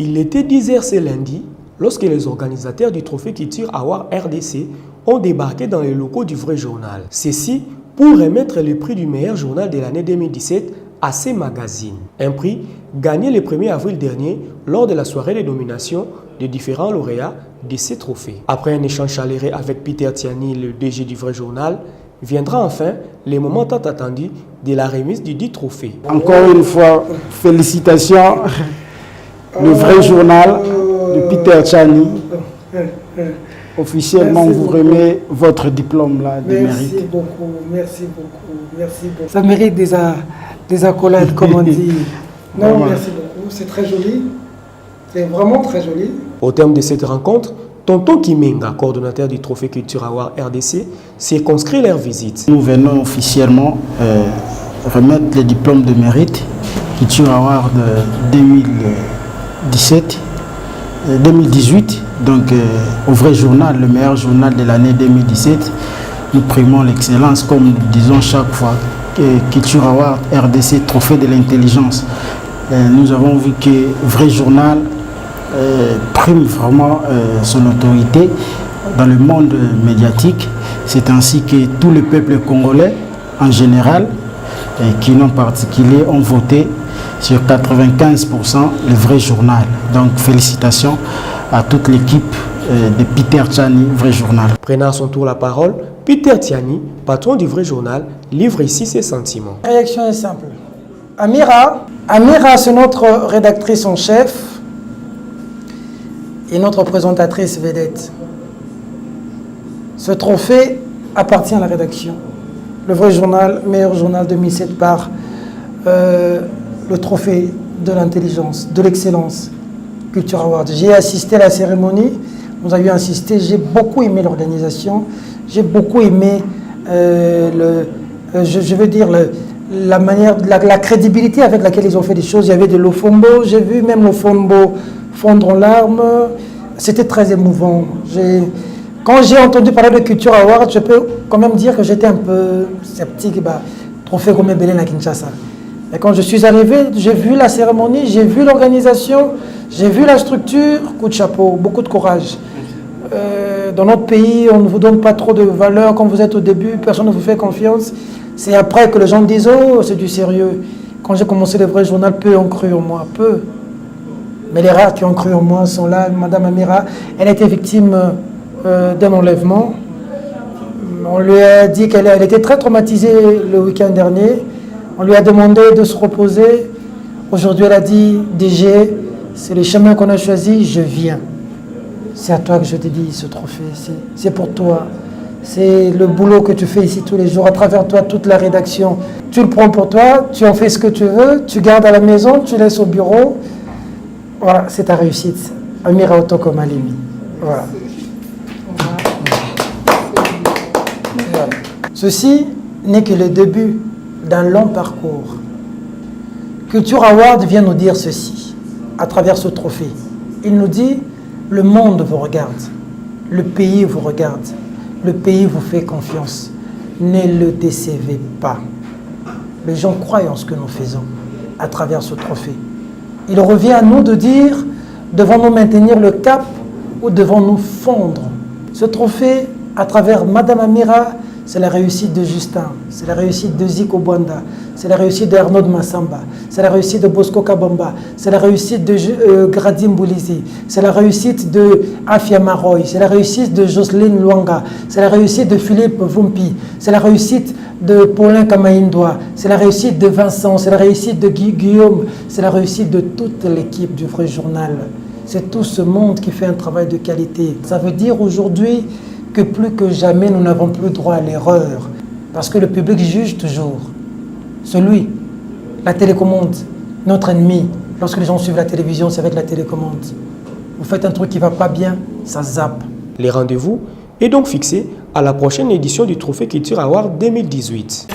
Il était 10h ce lundi lorsque les organisateurs du Trophée Culture Award RDC ont débarqué dans les locaux du Vrai Journal. Ceci pour remettre le prix du meilleur journal de l'année 2017 à ces magazines. Un prix gagné le 1er avril dernier lors de la soirée de nomination de différents lauréats de ces trophées. Après un échange chaleureux avec Peter Tiani, le DG du Vrai Journal, viendra enfin le moment tant attendu de la remise du dit trophée. Encore une fois, félicitations. Le Vrai Journal de Peter Tiani. Officiellement, vous remet votre diplôme là, de mérite. Merci beaucoup, merci beaucoup, merci beaucoup. Ça mérite des accolades, comme on dit. Non, merci beaucoup, c'est très joli. C'est vraiment très joli. Au terme de cette rencontre, Tonton Kimenga, coordonnateur du Trophée Culture Award RDC, circonscrit leur visite. Nous venons officiellement remettre les diplômes de mérite Culture Award 2018, donc au Vrai Journal, le meilleur journal de l'année 2017. Nous primons l'excellence, comme nous disons chaque fois, Culture Award RDC, Trophée de l'intelligence. Nous avons vu que Vrai Journal prime vraiment son autorité dans le monde médiatique. C'est ainsi que tous les peuples congolais en général, qui n'ont particulier, ont voté sur 95% le Vrai Journal. Donc félicitations à toute l'équipe de Peter Tiani, Vrai Journal. Prenant à son tour la parole, Peter Tiani, patron du Vrai Journal, livre ici ses sentiments. La réaction est simple. Amira, c'est notre rédactrice en chef et notre présentatrice vedette. Ce trophée appartient à la rédaction. Le Vrai Journal, meilleur journal 2007 par le trophée de l'intelligence, de l'excellence, Culture Award. J'ai assisté à la cérémonie, nous avions assisté, j'ai beaucoup aimé l'organisation, j'ai beaucoup aimé la manière, la crédibilité avec laquelle ils ont fait des choses. Il y avait de l'Ofombo, j'ai vu même l'Ofombo fondre en larmes, c'était très émouvant. Quand j'ai entendu parler de Culture Award, je peux quand même dire que j'étais un peu sceptique, trophée comme Belén à Kinshasa. Et quand je suis arrivé, j'ai vu la cérémonie, j'ai vu l'organisation, j'ai vu la structure, coup de chapeau, beaucoup de courage. Dans notre pays, on ne vous donne pas trop de valeur quand vous êtes au début, personne ne vous fait confiance. C'est après que les gens disent « Oh, c'est du sérieux ». Quand j'ai commencé le Vrai Journal, peu ont cru en moi, peu. Mais les rares qui ont cru en moi sont là. Madame Amira, elle a été victime d'un enlèvement. On lui a dit qu'elle était très traumatisée le week-end dernier. On lui a demandé de se reposer. Aujourd'hui, elle a dit « DG, c'est le chemin qu'on a choisi, je viens ». C'est à toi que je te dis ce trophée, c'est pour toi. C'est le boulot que tu fais ici tous les jours, à travers toi, toute la rédaction. Tu le prends pour toi, tu en fais ce que tu veux, tu gardes à la maison, tu laisses au bureau. Voilà, c'est ta réussite. Amira Otoko Malemi. Voilà. Ceci n'est que le début d'un long parcours. Culture Award vient nous dire ceci, à travers ce trophée. Il nous dit, le monde vous regarde, le pays vous regarde, le pays vous fait confiance. Ne le décevez pas. Les gens croient en ce que nous faisons à travers ce trophée. Il revient à nous de dire, devons-nous maintenir le cap ou devons-nous fondre? Ce trophée, à travers Madame Amira, c'est la réussite de Justin, c'est la réussite de Zico Bwanda, c'est la réussite de Arnaud Massamba, c'est la réussite de Bosco Kabamba, c'est la réussite de Gradim Boulizi, c'est la réussite de Afia Maroy, c'est la réussite de Jocelyne Luanga, c'est la réussite de Philippe Vumpi, c'est la réussite de Paulin Kamaïndoa, c'est la réussite de Vincent, c'est la réussite de Guillaume, c'est la réussite de toute l'équipe du Vrai Journal. C'est tout ce monde qui fait un travail de qualité. Ça veut dire aujourd'hui que plus que jamais, nous n'avons plus droit à l'erreur. Parce que le public juge toujours. Celui, la télécommande, notre ennemi. Lorsque les gens suivent la télévision, c'est avec la télécommande. Vous faites un truc qui ne va pas bien, ça zappe. Les rendez-vous est donc fixé à la prochaine édition du Trophée Culture Award 2018.